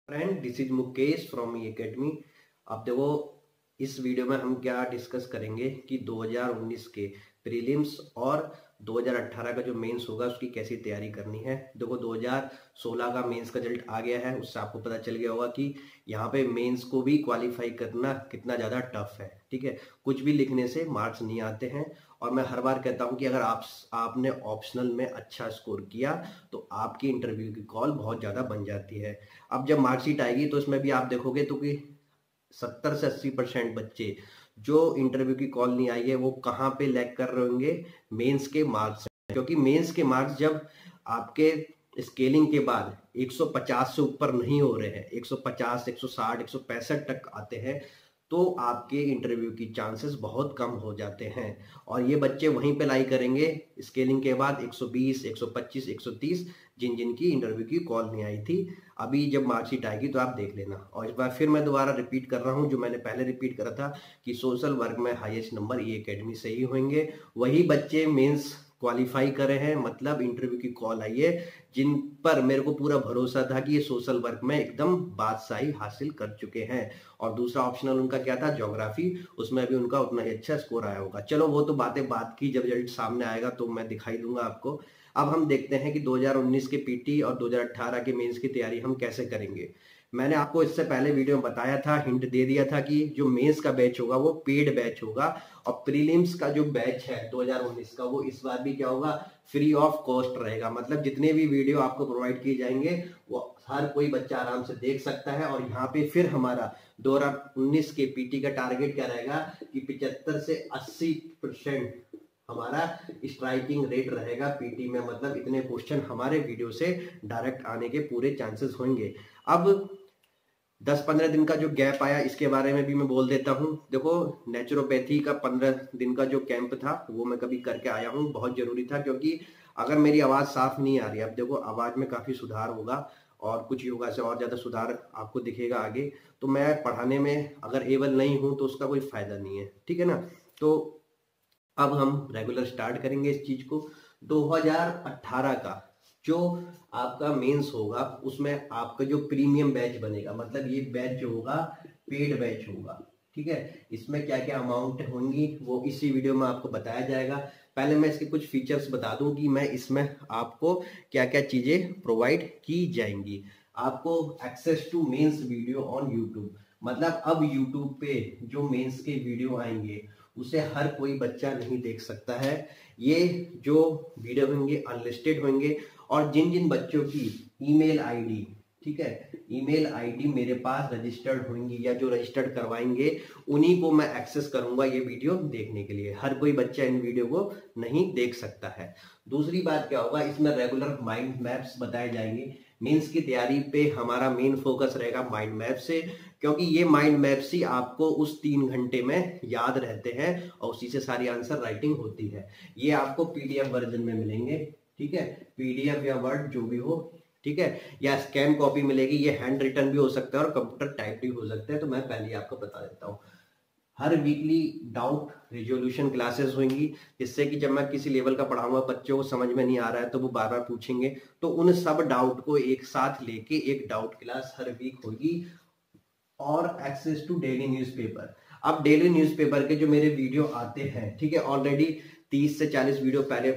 Friend, this is Mukesh from E academy. अब देखो, इस वीडियो में हम क्या डिस्कस करेंगे कि 2019 के प्रीलिम्स और 2018 का जो मेंस होगा उसकी कैसी तैयारी करनी है। देखो, 2016 का मेंस का रिजल्ट आ गया है, उससे आपको पता चल गया होगा कि यहाँ पे मेंस को भी क्वालिफाई करना कितना ज़्यादा टफ है। ठीक है, कुछ भी लिखने से मार्क्स नहीं आते हैं। और मैं हर बार कहता हूँ कि अगर आपने ऑप्शनल में अच्छा स्कोर किया तो आपकी इंटरव्यू की कॉल बहुत ज़्यादा बन जाती है। अब जब मार्कशीट आएगी तो इसमें भी आप देखोगे तो कि 70 से 80% बच्चे जो इंटरव्यू की कॉल नहीं आई है वो कहाँ पे लैग कर रहे होंगे, मेंस के मार्क्स। क्योंकि मेंस के मार्क्स जब आपके स्केलिंग के बाद 150 से ऊपर नहीं हो रहे हैं, 150, 160, 165 तक आते हैं, तो आपके इंटरव्यू की चांसेस बहुत कम हो जाते हैं। और ये बच्चे वहीं पे लाई करेंगे स्केलिंग के बाद 120, 125, 130, जिन जिन की इंटरव्यू की कॉल नहीं आई थी। अभी जब मार्कशीट आएगी तो आप देख लेना। और इस बार फिर मैं दोबारा रिपीट कर रहा हूँ जो मैंने पहले रिपीट करा था कि सोशल वर्क में हाईएस्ट नंबर ई एकेडमी से ही होंगे। वही बच्चे मेंस क्वालिफाई करे हैं, मतलब इंटरव्यू की कॉल आई है, जिन पर मेरे को पूरा भरोसा था कि ये सोशल वर्क में एकदम बादशाही हासिल कर चुके हैं। और दूसरा ऑप्शनल उनका क्या था, ज्योग्राफी, उसमें भी उनका उतना ही अच्छा स्कोर आया होगा। चलो वो तो बातें बात की, जब रिजल्ट सामने आएगा तो मैं दिखाई दूंगा आपको। अब हम देखते हैं कि 2019 के पीटी और 2018 के मेंस की तैयारी हम कैसे करेंगे। मैंने आपको इससे पहले वीडियो में बताया था, हिंट दे दिया था कि जो मेंस का बैच होगा वो पेड बैच होगा, और प्रीलिम्स का जो बैच है 2019 का वो इस बार भी क्या होगा, फ्री ऑफ कॉस्ट रहेगा। मतलब जितने भी वीडियो आपको प्रोवाइड किए जाएंगे वो हर कोई बच्चा आराम से देख सकता है। और यहाँ पे फिर हमारा 2019 के पीटी का टारगेट क्या रहेगा कि 75 से 80% हमारा स्ट्राइकिंग रेट रहेगा पीटी में। मतलब इतने क्वेश्चन हमारे वीडियो से डायरेक्ट आने के पूरे चांसेस होंगे। अब 10-15 दिन का जो गैप आया इसके बारे में भी मैं बोल देता हूँ। देखो, नेचुरोपैथी का 15 दिन का जो कैंप था वो मैं कभी करके आया हूँ, बहुत जरूरी था। क्योंकि अगर मेरी आवाज़ साफ नहीं आ रही, अब देखो आवाज़ में काफ़ी सुधार होगा और कुछ योगा से और ज़्यादा सुधार आपको दिखेगा आगे। तो मैं पढ़ाने में अगर एबल नहीं हूँ तो उसका कोई फायदा नहीं है, ठीक है ना। तो अब हम रेगुलर स्टार्ट करेंगे इस चीज को। 2018 का जो आपका मेंस होगा उसमें आपका जो प्रीमियम बैच बनेगा, मतलब ये बैच जो होगा पेड बैच होगा, ठीक है। इसमें क्या क्या अमाउंट होंगी वो इसी वीडियो में आपको बताया जाएगा। पहले मैं इसके कुछ फीचर्स बता दूं कि मैं इसमें आपको क्या क्या चीजें प्रोवाइड की जाएंगी। आपको access to mains video on YouTube, मतलब अब यूट्यूब पे जो मेंस के वीडियो आएंगे उसे हर कोई बच्चा नहीं देख सकता है। ये जो वीडियो होंगे अनलिस्टेड होंगे, और जिन जिन बच्चों की ईमेल आईडी, ठीक है, ईमेल आईडी मेरे पास रजिस्टर्ड होंगी या जो रजिस्टर्ड करवाएंगे उन्हीं को मैं एक्सेस करूंगा ये वीडियो देखने के लिए। हर कोई बच्चा इन वीडियो को नहीं देख सकता है। दूसरी बात क्या होगा, इसमें रेगुलर माइंड मैप्स बताए जाएंगे। मीन्स की तैयारी पे हमारा मेन फोकस रहेगा माइंड मैप से, क्योंकि ये माइंड मैप्स ही आपको उस 3 घंटे में याद रहते हैं और उसी से सारी आंसर राइटिंग होती है। ये आपको पीडीएफ वर्जन में मिलेंगे, ठीक है, पीडीएफ या वर्ड जो भी हो, ठीक है, या स्कैन कॉपी मिलेगी। ये हैंड रिटन भी हो सकता है और कंप्यूटर टाइप भी हो सकता है। तो मैं पहले आपको बता देता हूँ, हर वीकली डाउट रिजोल्यूशन क्लासेस होंगी, जिससे कि जब मैं किसी लेवल का पढ़ाऊंगा बच्चों को समझ में नहीं आ रहा है तो वो बार बार पूछेंगे, तो उन सब डाउट को एक साथ लेके एक डाउट क्लास हर वीक होगी। और एक्सेस टू डेली न्यूज़पेपर। अब डेली न्यूज़पेपर के जो मेरे वीडियो आते हैं, ठीक है, ऑलरेडी 30 से 40 वीडियो पहले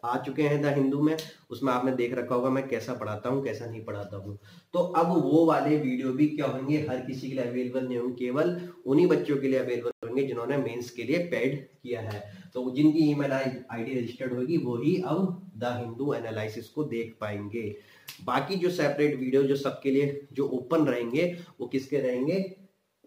आ चुके हैं द हिंदू में, उसमें आपने देख रखा होगा मैं कैसा पढ़ाता हूँ कैसा नहीं पढ़ाता हूँ। तो अब वो वाले वीडियो भी क्या होंगे, हर किसी के लिए अवेलेबल नहीं होंगे, केवल उन्हीं बच्चों के लिए अवेलेबल होंगे जिन्होंने मेंस के लिए पेड किया है। तो जिनकी ईमेल आईडी रजिस्टर्ड होगी वो ही अब द हिंदू एनालिसिस को देख पाएंगे। बाकी जो सेपरेट वीडियो जो सबके लिए जो ओपन रहेंगे वो किसके रहेंगे,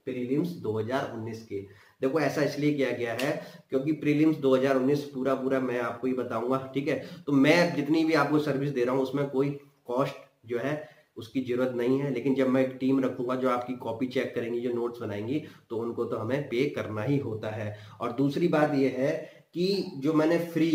प्रीलिम्स 2019 के। देखो, ऐसा इसलिए किया गया है क्योंकि प्रीलिम्स 2019 पूरा पूरा मैं आपको ही बताऊंगा, ठीक है। तो मैं जितनी भी आपको सर्विस दे रहा हूं उसमें कोई कॉस्ट जो है उसकी जरूरत नहीं है, लेकिन जब मैं एक टीम रखूंगा जो आपकी कॉपी चेक करेंगी, जो नोट्स बनाएंगी, तो उनको तो हमें पे करना ही होता है। और दूसरी बात यह है कि जो मैंने फ्री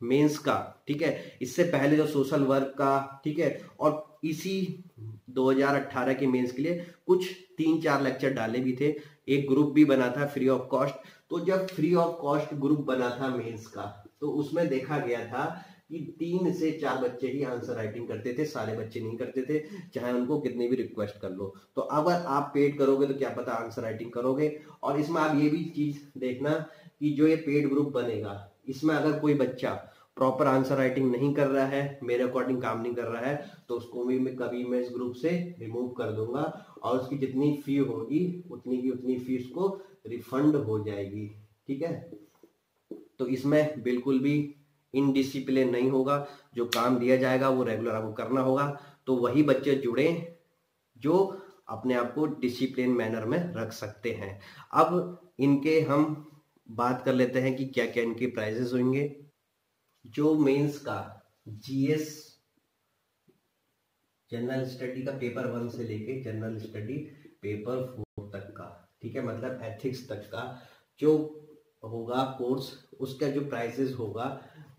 मेंस का, ठीक है, इससे पहले जो सोशल वर्क का, ठीक है, और इसी 2018 के मेंस के लिए कुछ 3-4 लेक्चर डाले भी थे। एक ग्रुप भी बना था फ्री ऑफ कॉस्ट। तो जब फ्री ऑफ कॉस्ट ग्रुप बना था मेंस का, तो उसमें देखा गया था कि 3 से 4 बच्चे ही आंसर राइटिंग करते थे, सारे बच्चे नहीं करते थे, चाहे उनको कितनी भी रिक्वेस्ट कर लो। तो अगर आप पेड करोगे तो क्या पता आंसर राइटिंग करोगे। और इसमें आप ये भी चीज देखना कि जो ये पेड ग्रुप बनेगा, इसमें अगर कोई बच्चा प्रॉपर आंसर राइटिंग नहीं कर रहा है, मेरे अकॉर्डिंग काम नहीं कर रहा है, तो उसको भी मैं कभी मैं इस ग्रुप से रिमूव कर दूंगा और उसकी जितनी फी होगी उतनी की उतनी फी उसको रिफंड हो जाएगी। ठीक है, तो इसमें बिल्कुल भी इनडिसिप्लिन नहीं होगा, जो काम दिया जाएगा वो रेगुलर आपको करना होगा। तो वही बच्चे जुड़े जो अपने आप को डिसिप्लिन मैनर में रख सकते हैं। अब इनके हम बात कर लेते हैं कि क्या क्या इनके प्राइजेस होंगे। जो मेंस का जीएस जनरल स्टडी का पेपर 1 से लेके जनरल स्टडी पेपर 4 तक का, ठीक है, मतलब एथिक्स तक का जो होगा कोर्स, उसका जो प्राइसेस होगा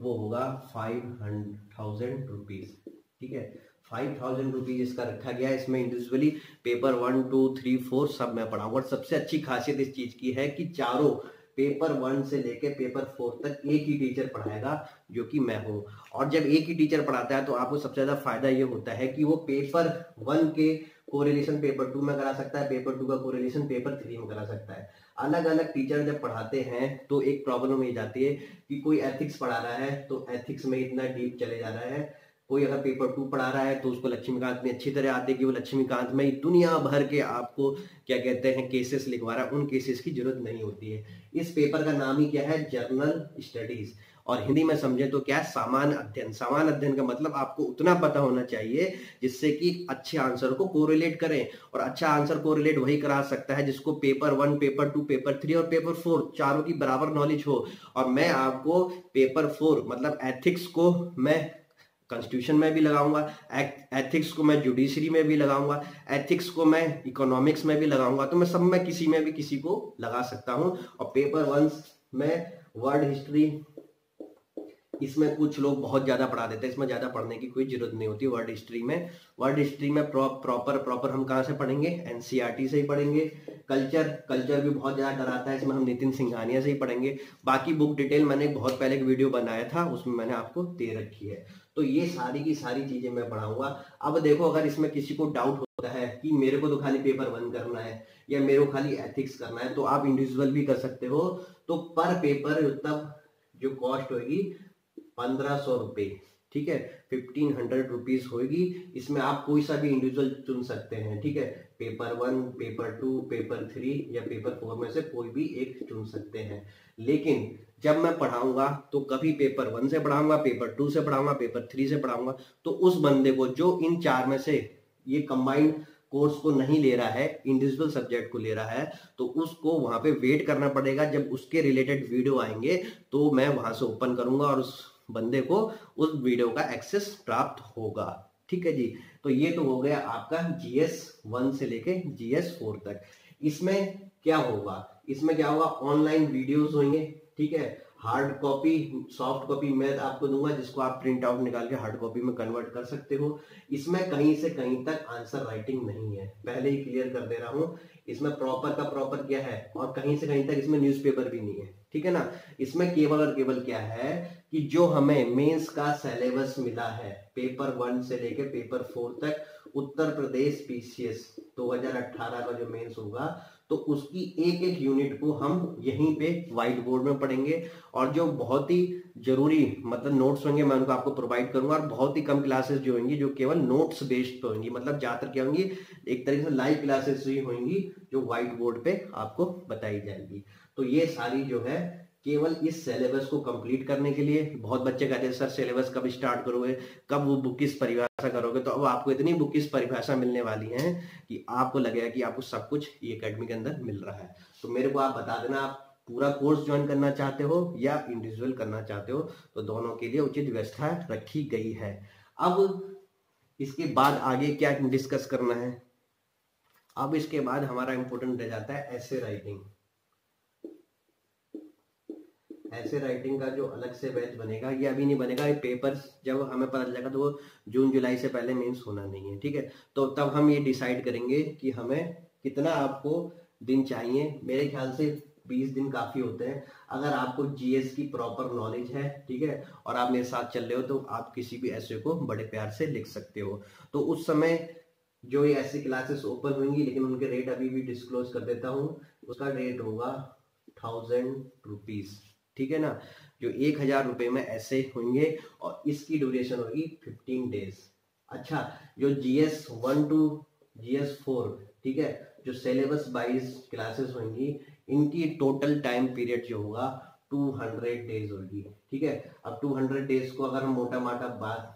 वो होगा 5,000 रुपीज। ठीक है, 5,000 रुपीज इसका रखा गया है। इसमें इंडिविजुअली पेपर 1, 2, 3, 4 सब मैं पढ़ाऊंगा। और सबसे अच्छी खासियत इस चीज की है कि चारों पेपर 1 से लेके पेपर 4 तक एक ही टीचर पढ़ाएगा, जो कि मैं हूँ। और जब एक ही टीचर पढ़ाता है तो आपको सबसे ज्यादा फायदा ये होता है कि वो पेपर 1 के कोरिलेशन पेपर 2 में करा सकता है, पेपर 2 का कोरिलेशन पेपर 3 में करा सकता है। अलग अलग टीचर जब पढ़ाते हैं तो एक प्रॉब्लम ये जाती है कि कोई एथिक्स पढ़ा रहा है तो एथिक्स में इतना डीप चले जा रहा है, कोई अगर पेपर 2 पढ़ा रहा है तो उसको लक्ष्मीकांत में अच्छी तरह आते कि वो लक्ष्मीकांत में दुनिया भर के आपको क्या कहते हैं केसेस लिखवा रहा है, उन केसेस की जरूरत नहीं होती है। इस पेपर का नाम ही क्या है, जर्नल स्टडीज, और हिंदी में समझे तो क्या है, सामान्य अध्ययन। सामान्य अध्ययन का मतलब आपको उतना पता होना चाहिए जिससे कि अच्छे आंसर को कोरिलेट करें, और अच्छा आंसर कोरिलेट वही करा सकता है जिसको पेपर 1, पेपर 2, पेपर 3 और पेपर 4 चारों की बराबर नॉलेज हो। और मैं आपको पेपर 4 मतलब एथिक्स को मैं कॉन्स्टिट्यूशन में भी लगाऊंगा, एथिक्स को मैं जुडिशरी में भी लगाऊंगा, एथिक्स को मैं इकोनॉमिक्स में भी लगाऊंगा, तो मैं सब में किसी में भी किसी को लगा सकता हूं। और पेपर 1 में वर्ल्ड हिस्ट्री, इसमें कुछ लोग बहुत ज्यादा पढ़ा देते हैं, इसमें ज्यादा पढ़ने की कोई जरूरत नहीं होती। वर्ल्ड हिस्ट्री में प्रॉपर हम कहाँ से पढ़ेंगे, एनसीईआरटी से ही पढ़ेंगे। कल्चर भी बहुत ज्यादा डराता है, इसमें हम नितिन सिंघानिया से ही पढ़ेंगे। बाकी बुक डिटेल मैंने बहुत पहले एक वीडियो बनाया था, उसमें मैंने आपको दे रखी है। तो ये सारी की सारी चीजें मैं पढ़ाऊंगा। अब देखो, अगर इसमें किसी को डाउट होता है कि मेरे को तो खाली पेपर 1 करना है या मेरे को खाली एथिक्स करना है, तो आप इंडिविजुअल भी कर सकते हो। तो पर पेपर तब जो कॉस्ट होगी 1,500 रुपए, ठीक है, 1,500 रुपीज होगी। इसमें आप कोई सा भी इंडिविजुअल चुन सकते हैं, ठीक है, पेपर 1, पेपर 2, पेपर 3 या पेपर 4 में से कोई भी एक चुन सकते हैं। लेकिन जब मैं पढ़ाऊंगा तो कभी पेपर 1 से पढ़ाऊंगा, पेपर 2 से पढ़ाऊंगा, पेपर 3 से पढ़ाऊंगा। तो उस बंदे को जो इन 4 में से ये कंबाइंड कोर्स को नहीं ले रहा है, इंडिविजुअल सब्जेक्ट को ले रहा है, तो उसको वहां पे वेट करना पड़ेगा। जब उसके रिलेटेड वीडियो आएंगे तो मैं वहां से ओपन करूंगा और उस बंदे को उस वीडियो का एक्सेस प्राप्त होगा। ठीक है जी, तो ये तो हो गया आपका जीएस 1 से लेके जीएस 4 तक। इसमें क्या होगा, ऑनलाइन वीडियोस होंगे, ठीक है, हार्ड कॉपी, सॉफ्ट कॉपी मैं आपको दूंगा जिसको आप प्रिंट आउट निकाल के हार्ड कॉपी में कन्वर्ट कर सकते हो। इसमें कहीं से कहीं तक आंसर राइटिंग नहीं है, पहले ही क्लियर कर दे रहा हूं। इसमें प्रॉपर का प्रॉपर क्या है, और कहीं से कहीं तक इसमें न्यूज़पेपर भी नहीं है, ठीक है ना। इसमें केवल और केवल क्या है कि जो हमें मेंस का सिलेबस मिला है पेपर 1 से लेके पेपर 4 तक, उत्तर प्रदेश पीसीएस 2018 का जो मेंस होगा, तो उसकी एक एक यूनिट को हम यहीं पे व्हाइट बोर्ड में पढ़ेंगे। और जो बहुत ही जरूरी मतलब नोट्स होंगे मैं उनको आपको प्रोवाइड करूंगा। और बहुत ही कम क्लासेस जो होंगी जो केवल नोट्स बेस्ड पे होंगी, मतलब ज्यादातर क्या होंगी, एक तरीके से लाइव क्लासेस ही होंगी जो व्हाइट बोर्ड पे आपको बताई जाएगी। तो ये सारी जो है केवल इस सिलेबस को कंप्लीट करने के लिए। बहुत बच्चे कहते हैं सर सिलेबस कब स्टार्ट करोगे, कब वो बुक की परिभाषा करोगे, तो अब आपको इतनी बुक की परिभाषा मिलने वाली है कि आपको लगेगा कि आपको सब कुछ ये एकेडमी के अंदर मिल रहा है। तो मेरे को आप बता देना, आप पूरा कोर्स ज्वाइन करना चाहते हो या इंडिविजुअल करना चाहते हो, तो दोनों के लिए उचित व्यवस्था रखी गई है। अब इसके बाद आगे क्या डिस्कस करना है, अब इसके बाद हमारा इंपॉर्टेंट रह जाता है ऐसे राइटिंग। ऐसे राइटिंग का जो अलग से बैच बनेगा, ये अभी नहीं बनेगा, ये पेपर्स जब हमें पता चलेगा तो वो जून जुलाई से पहले मेंस होना नहीं है, ठीक है। तो तब हम ये डिसाइड करेंगे कि हमें कितना आपको दिन चाहिए। मेरे ख्याल से 20 दिन काफी होते हैं। अगर आपको जीएस की प्रॉपर नॉलेज है, ठीक है, और आप मेरे साथ चल रहे हो तो आप किसी भी ऐसे को बड़े प्यार से लिख सकते हो। तो उस समय जो ये ऐसी क्लासेस ओपन होंगी, लेकिन उनके रेट अभी भी डिस्क्लोज कर देता हूँ, उसका रेट होगा 1000 रुपीज, ठीक है ना, जो 1000 रुपये में ऐसे होंगे और इसकी ड्यूरेशन होगी 15 डेज। अच्छा, जो GS1 to GS4, ठीक है, जो सिलेबस वाइज क्लासेस होंगी, इनकी टोटल टाइम पीरियड जो होगा 200 डेज होगी, ठीक है। अब 200 डेज को अगर हम मोटा माटा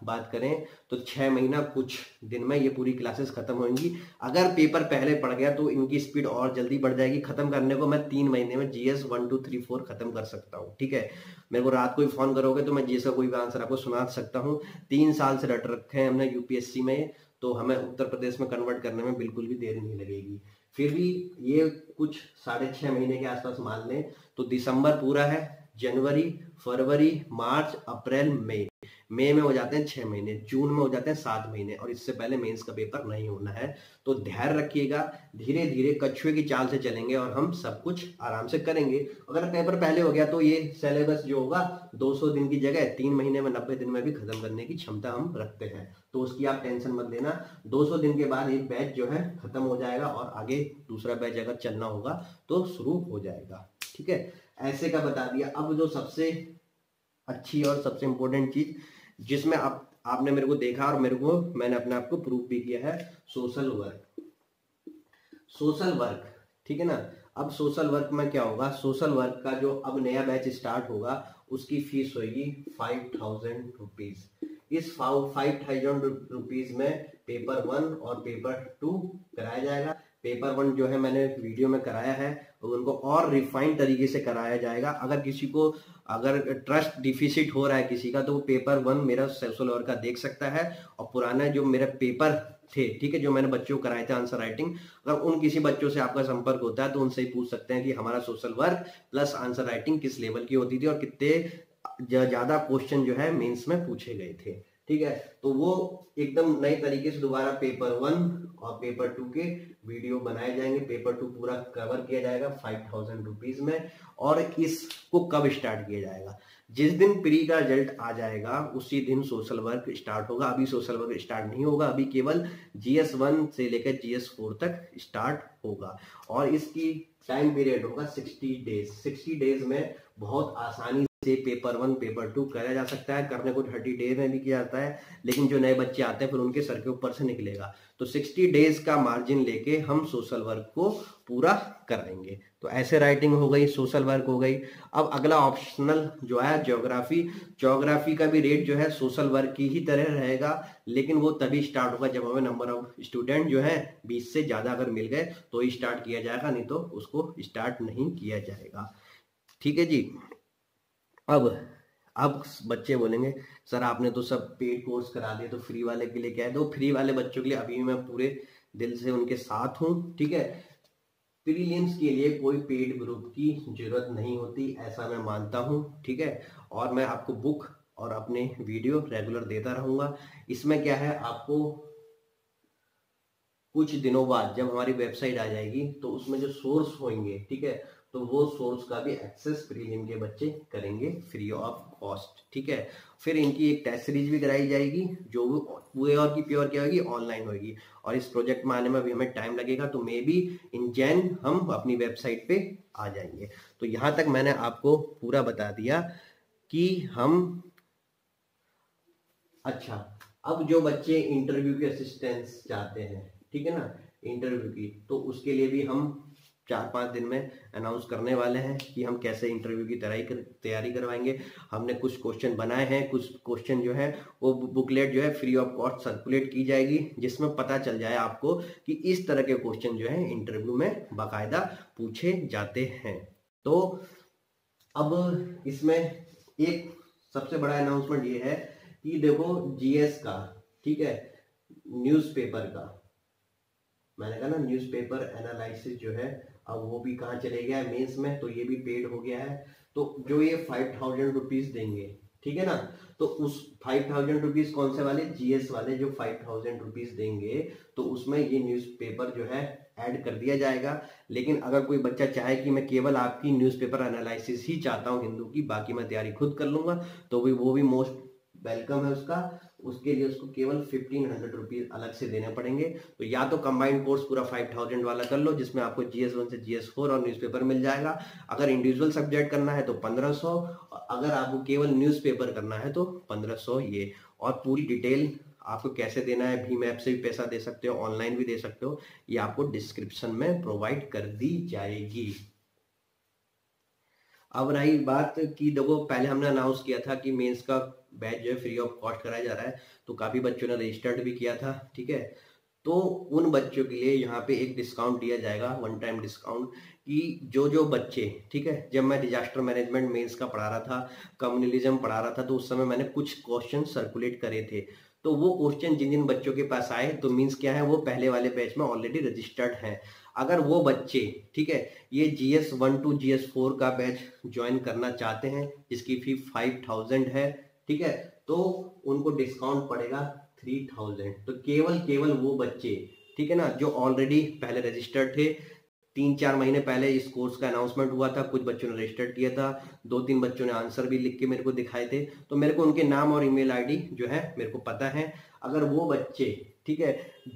बात करें तो 6 महीना कुछ दिन में ये पूरी क्लासेस खत्म होंगी। अगर पेपर पहले पड़ गया तो इनकी स्पीड और जल्दी बढ़ जाएगी। खत्म करने को मैं 3 महीने में GS 1 2 3 4 खत्म कर सकता हूँ, ठीक है। मेरे को रात को ही फोन करोगे तो मैं GS का कोई भी आंसर आपको सुना सकता हूँ। 3 साल से रट रखे हैं हमने यूपीएससी में, तो हमें उत्तर प्रदेश में कन्वर्ट करने में बिल्कुल भी देर नहीं लगेगी। फिर भी ये कुछ 6.5 महीने के आसपास मान लें तो दिसंबर पूरा है, जनवरी, फरवरी, मार्च, अप्रैल, मई में हो जाते हैं 6 महीने, जून में हो जाते हैं 7 महीने, और इससे पहले मेंस का पेपर नहीं होना है। तो ध्यान रखिएगा, धीरे धीरे कछुए की चाल से चलेंगे और हम सब कुछ आराम से करेंगे। अगर पेपर पहले हो गया तो ये सिलेबस जो होगा 200 दिन की जगह 3 महीने में 90 दिन में भी खत्म करने की क्षमता हम रखते हैं, तो उसकी आप टेंशन मत लेना। 200 दिन के बाद एक बैच जो है खत्म हो जाएगा और आगे दूसरा बैच अगर चलना होगा तो शुरू हो जाएगा, ठीक है। ऐसे का बता दिया। अब जो सबसे अच्छी और सबसे इंपॉर्टेंट चीज जिसमें आपने मेरे को देखा और मैंने अपने आप को प्रूव भी किया है, सोशल वर्क, ठीक है ना। अब सोशल वर्क में क्या होगा, सोशल वर्क का जो अब नया बैच स्टार्ट होगा उसकी फीस होगी 5000 रुपीज। इस 5000 रुपीज में पेपर 1 और पेपर 2 कराया जाएगा। पेपर 1 जो है मैंने वीडियो में कराया है, उनको और रिफाइंड तरीके से कराया जाएगा। अगर किसी को अगर ट्रस्ट डिफिसिट हो रहा है किसी का, तो वो पेपर 1 मेरा सोशल वर्क का देख सकता है, और पुराना जो मेरा पेपर थे, ठीक है, जो मैंने बच्चों को कराए थे आंसर राइटिंग, अगर उन किसी बच्चों से आपका संपर्क होता है तो उनसे ही पूछ सकते हैं कि हमारा social work plus answer writing किस लेवल की होती थी और कितने ज्यादा क्वेश्चन जो है मेंस में पूछे गए थे, ठीक है। तो वो एकदम नए तरीके से दोबारा पेपर 1 और पेपर 2 के वीडियो बनाए जाएंगे। पेपर 2 पूरा कवर किया जाएगा 5000 रुपीज में। और इसको कब स्टार्ट किया जाएगा, जिस दिन प्री का रिजल्ट आ जाएगा उसी दिन सोशल वर्क स्टार्ट होगा। अभी सोशल वर्क स्टार्ट नहीं होगा, अभी केवल GS1 से लेकर GS4 तक स्टार्ट होगा, और इसकी टाइम पीरियड होगा 60 डेज। 60 डेज में बहुत आसानी से पेपर 1 पेपर 2 करा जा सकता है। करने को 30 डेज में भी किया जाता है, लेकिन जो नए बच्चे आते हैं फिर उनके सर के ऊपर से निकलेगा। तो 60 डेज का मार्जिन लेके हम सोशल वर्क को पूरा कराएंगे। तो ऐसे राइटिंग हो गई, सोशल वर्क हो गई। अब अगला ऑप्शनल जो है ज्योग्राफी का भी रेट जो है सोशल वर्क की ही तरह रहेगा, लेकिन वो तभी स्टार्ट होगा जब हमें नंबर ऑफ स्टूडेंट जो है 20 से ज्यादा अगर मिल गए तो ही स्टार्ट किया जाएगा, नहीं तो उसको स्टार्ट नहीं किया जाएगा, ठीक है जी। अब बच्चे बोलेंगे सर आपने तो सब पेड कोर्स करा दिए, तो फ्री वाले के लिए क्या है। तो फ्री वाले बच्चों के लिए अभी मैं पूरे दिल से उनके साथ हूं, ठीक है। प्रीलिम्स के लिए कोई पेड ग्रुप की जरूरत नहीं होती, ऐसा मैं मानता हूं, ठीक है। और मैं आपको बुक और अपने वीडियो रेगुलर देता रहूंगा। इसमें क्या है, आपको कुछ दिनों बाद जब हमारी वेबसाइट आ जाएगी तो उसमें जो सोर्स होंगे, ठीक है, तो वो सोर्स का भी एक्सेस प्रीलिम के बच्चे करेंगे फ्री ऑफ कॉस्ट, ठीक है। फिर इनकी एक टेस्ट सीरीज भी कराई जाएगी जो पूरे और की प्योर क्या होगी, ऑनलाइन होगी। और इस प्रोजेक्ट में आने में भी हमें टाइम लगेगा, तो मे बी इन जैन हम अपनी वेबसाइट पे आ जाएंगे। तो यहाँ तक मैंने आपको पूरा बता दिया कि हम अच्छा, अब जो बच्चे इंटरव्यू की असिस्टेंस चाहते हैं, ठीक है ना, इंटरव्यू की, तो उसके लिए भी हम 4-5 दिन में अनाउंस करने वाले हैं कि हम कैसे इंटरव्यू की तैयारी करवाएंगे। हमने कुछ क्वेश्चन बनाए हैं, कुछ क्वेश्चन जो है वो बुकलेट जो है फ्री ऑफ कॉस्ट सर्कुलेट की जाएगी, जिसमें पता चल जाए आपको कि इस तरह के क्वेश्चन जो है इंटरव्यू में बाकायदा पूछे जाते हैं। तो अब इसमें एक सबसे बड़ा अनाउंसमेंट ये है कि देखो जीएस का, ठीक है, न्यूज़पेपर का, मैंने कहा ना न्यूज़पेपर एनालिसिस जो है अब वो भी कहाँ चले गया है, मेंस में, तो ये भी पेड हो गया है। तो जो ये 5000 रुपीज देंगे, ठीक है ना, तो उस 5000 रुपीज कौन से वाले, जीएस वाले जो 5000 रुपीज देंगे, तो उसमें ये न्यूज़पेपर जो है ऐड कर दिया जाएगा। लेकिन अगर कोई बच्चा चाहे कि मैं केवल आपकी न्यूज़पेपर एनालिसिस ही चाहता हूँ हिंदू की, बाकी मैं तैयारी खुद कर लूंगा, तो वो भी मोस्ट वेलकम है उसका। उसके लिए उसको केवल 1500 रुपीज अलग से देने पड़ेंगे। तो या तो कंबाइंड कोर्स पूरा 5000 वाला कर लो, जिसमें आपको GS1 से GS4 और न्यूज़पेपर मिल जाएगा। अगर इंडिविजुअल सब्जेक्ट करना है तो 1500, अगर आपको केवल न्यूज़पेपर करना है तो 1500 ये। और पूरी डिटेल आपको कैसे देना है, भीम ऐप से भी पैसा दे सकते हो, ऑनलाइन भी दे सकते हो, ये आपको डिस्क्रिप्शन में प्रोवाइड कर दी जाएगी। अब रही बात कि देखो, पहले हमने अनाउंस किया था कि मेंस का बैच जो है फ्री ऑफ कॉस्ट कराया जा रहा है, तो काफी बच्चों ने रजिस्टर्ड भी किया था, ठीक है। तो उन बच्चों के लिए यहाँ पे एक डिस्काउंट दिया जाएगा, वन टाइम डिस्काउंट, कि जो बच्चे, ठीक है, जब मैं डिजास्टर मैनेजमेंट मेंस का पढ़ा रहा था, कम्युनलिज्म पढ़ा रहा था, तो उस समय मैंने कुछ क्वेश्चन सर्कुलेट करे थे। तो वो क्वेश्चन जिन जिन बच्चों के पास आए, तो मीन्स क्या है, वो पहले वाले बैच में ऑलरेडी रजिस्टर्ड हैं। अगर वो बच्चे, ठीक है, ये GS1 to GS4 का बैच ज्वाइन करना चाहते हैं, जिसकी फी 5000 है, ठीक है, तो उनको डिस्काउंट पड़ेगा 3000। तो केवल वो बच्चे, ठीक है ना, जो ऑलरेडी पहले रजिस्टर्ड थे, 3-4 महीने पहले इस कोर्स का अनाउंसमेंट हुआ था, कुछ बच्चों ने रजिस्टर्ड किया था, 2-3 बच्चों ने आंसर भी लिख के मेरे को दिखाए थे, तो मेरे को उनके नाम और ईमेल आईडी जो है मेरे को पता है। अगर वो बच्चे, ठीक है,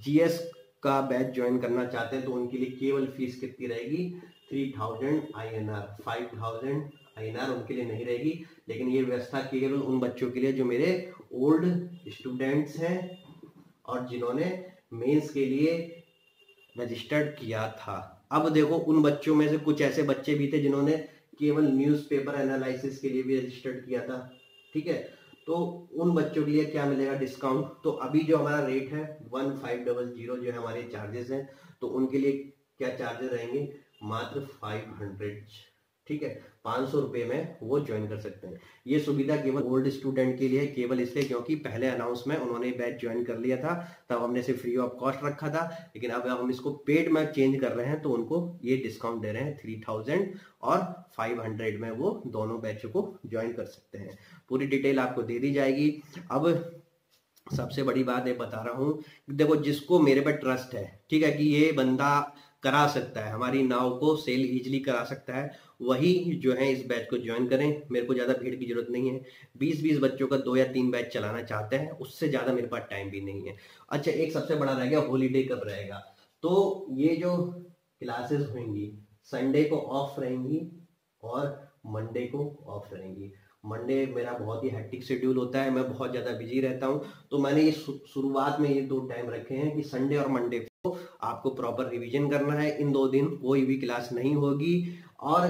GS का बैच ज्वाइन करना चाहते हैं, तो उनके लिए केवल फीस कितनी रहेगी, 3000 INR, 5000 INR उनके लिए नहीं रहेगी। लेकिन ये व्यवस्था केवल उन बच्चों के लिए जो मेरे ओल्ड स्टूडेंट्स हैं और जिन्होंने मेंस के लिए रजिस्टर्ड किया था। अब देखो, उन बच्चों में से कुछ ऐसे बच्चे भी थे जिन्होंने केवल न्यूज़पेपर एनालिसिस के लिए भी रजिस्टर्ड किया था, ठीक है। तो उन बच्चों के लिए क्या मिलेगा डिस्काउंट, तो अभी जो हमारा रेट है 1500 जो है हमारे चार्जेस हैं, तो उनके लिए क्या चार्जेस रहेंगे, मात्र 500, ठीक है, 500 रुपये में वो ज्वाइन कर सकते हैं। ये सुविधा केवल ओल्ड स्टूडेंट के लिए, केवल इसलिए क्योंकि पहले अनाउंस में उन्होंने बैच ज्वाइन कर लिया था, तब हमने इसे फ्री ऑफ कॉस्ट रखा था। लेकिन अब हम इसको पेड में चेंज कर रहे हैं, तो उनको ये डिस्काउंट दे रहे हैं 3000 और 500 में वो दोनों बैच को ज्वाइन कर सकते हैं। पूरी डिटेल आपको दे दी जाएगी। अब सबसे बड़ी बात ये बता रहा हूँ, देखो, जिसको मेरे पे ट्रस्ट है, ठीक है, कि ये बंदा करा सकता है, हमारी नाव को सेल इजीली करा सकता है, वही जो है इस बैच को ज्वाइन करें। मेरे को ज़्यादा भीड़ की जरूरत नहीं है, 20-20 बच्चों का 2 या 3 बैच चलाना चाहते हैं, उससे ज़्यादा मेरे पास टाइम भी नहीं है। अच्छा, एक सबसे बड़ा रह गया, हॉलीडे कब रहेगा। तो ये जो क्लासेस होंगी, संडे को ऑफ रहेंगी और मंडे को ऑफ रहेंगी। मंडे मेरा बहुत ही हेक्टिक शेड्यूल होता है, मैं बहुत ज़्यादा बिजी रहता हूँ, तो मैंने ये शुरुआत में ये 2 टाइम रखे हैं कि संडे और मंडे को आपको प्रॉपर रिवीजन करना है। इन 2 दिन कोई भी क्लास नहीं होगी, और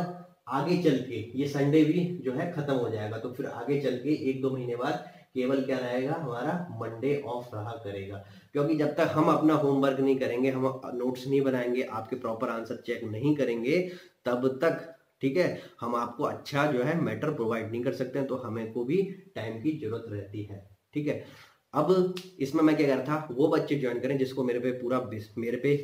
आगे चल के ये संडे भी जो है खत्म हो जाएगा, तो फिर आगे चल के 1-2 महीने बाद केवल क्या रहेगा, हमारा मंडे ऑफ रहा करेगा। क्योंकि जब तक हम अपना होमवर्क नहीं करेंगे, हम नोट्स नहीं बनाएंगे, आपके प्रॉपर आंसर चेक नहीं करेंगे, तब तक, ठीक है, हम आपको अच्छा जो है मैटर प्रोवाइड नहीं कर सकते हैं। तो हमें को भी टाइम की जरूरत रहती है, ठीक है। अब इसमें मैं क्या कर रहा था, वो बच्चे ज्वाइन करें जिसको मेरे पे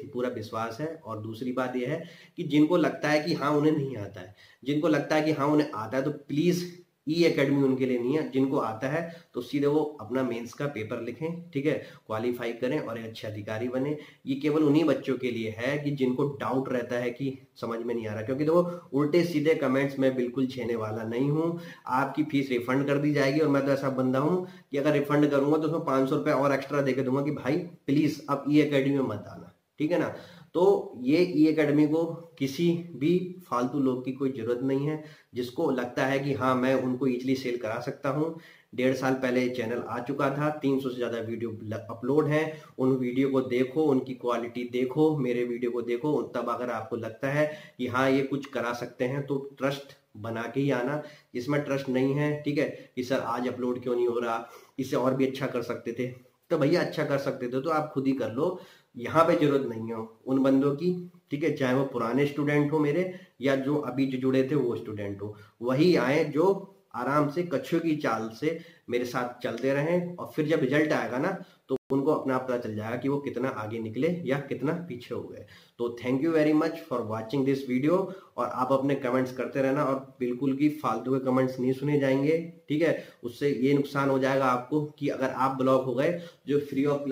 पूरा विश्वास है। और दूसरी बात यह है कि जिनको लगता है कि हाँ उन्हें नहीं आता है, जिनको लगता है कि हाँ उन्हें आता है, तो प्लीज E-Academy उनके लिए नहीं है। जिनको आता है तो सीधे वो अपना मेंस का पेपर लिखें, ठीक है, क्वालिफाई करें और एक अच्छे अधिकारी बने। ये केवल उन्हीं बच्चों के लिए है कि जिनको डाउट रहता है कि समझ में नहीं आ रहा, क्योंकि देखो, उल्टे सीधे कमेंट्स में बिल्कुल छेने वाला नहीं हूँ। आपकी फीस रिफंड कर दी जाएगी, और मैं तो ऐसा बंदा हूँ कि अगर रिफंड करूंगा तो उसमें 500 रुपये और एक्स्ट्रा देके दूंगा कि भाई प्लीज अब E-Academy में मत आना, ठीक है ना। तो ये E-Academy को किसी भी फालतू लोग की कोई जरूरत नहीं है। जिसको लगता है कि हाँ मैं उनको इजीली सेल करा सकता हूँ, 1.5 साल पहले चैनल आ चुका था, 300 से ज़्यादा वीडियो अपलोड हैं, उन वीडियो को देखो, उनकी क्वालिटी देखो, मेरे वीडियो को देखो, तब अगर आपको लगता है कि हाँ ये कुछ करा सकते हैं, तो ट्रस्ट बना के ही आना। जिसमें ट्रस्ट नहीं है, ठीक है, कि सर आज अपलोड क्यों नहीं हो रहा, इसे और भी अच्छा कर सकते थे, तो भैया अच्छा कर सकते थे तो आप खुद ही कर लो। यहाँ पे जरूरत नहीं हो उन बंदों की, ठीक है, चाहे वो पुराने स्टूडेंट हो मेरे, या जो अभी जो जुड़े थे वो स्टूडेंट हो, वही आए जो आराम से कछुए की चाल से मेरे साथ चलते रहें। और फिर जब रिजल्ट आएगा ना, तो उनको अपना पता चल जाएगा कि वो कितना आगे निकले या कितना पीछे हो गए। तो thank you very much for watching this video. और आप अपने कमेंट्स करते रहना, और बिल्कुल भी फालतू के कमेंट्स नहीं सुने जाएंगे, ठीक है। उससे ये नुकसान हो जाएगा आपको कि अगर आप ब्लॉक हो गए, जो फ्री ऑफ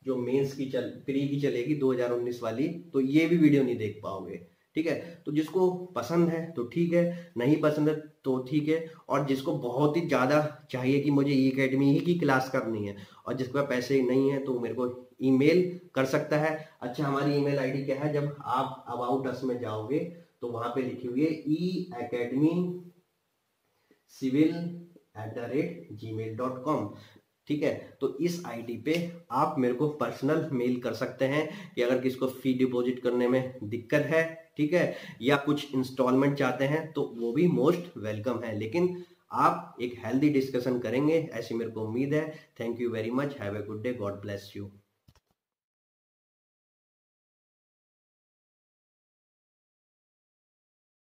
जो मेंस की प्री की चलेगी 2019 वाली, तो ये भी वीडियो नहीं देख पाओगे। ठीक है, तो जिसको पसंद है तो ठीक है, नहीं पसंद है तो ठीक है, और जिसको बहुत ही ज्यादा चाहिए कि मुझे ई अकेडमी ही की क्लास करनी है और जिसके पास पैसे नहीं है, तो मेरे को ईमेल कर सकता है। अच्छा, हमारी ईमेल आईडी क्या है? जब आप अबाउट अस में जाओगे तो वहां पे लिखी हुई है eacademycivil@gmail.com। ठीक है, तो इस आईडी पे आप मेरे को पर्सनल मेल कर सकते हैं कि अगर किसको फी डिपॉजिट करने में दिक्कत है, ठीक है, या कुछ इंस्टॉलमेंट चाहते हैं, तो वो भी मोस्ट वेलकम है। लेकिन आप एक हेल्दी डिस्कशन करेंगे ऐसी मेरे को उम्मीद है। Thank you very much, have a good day, God bless you.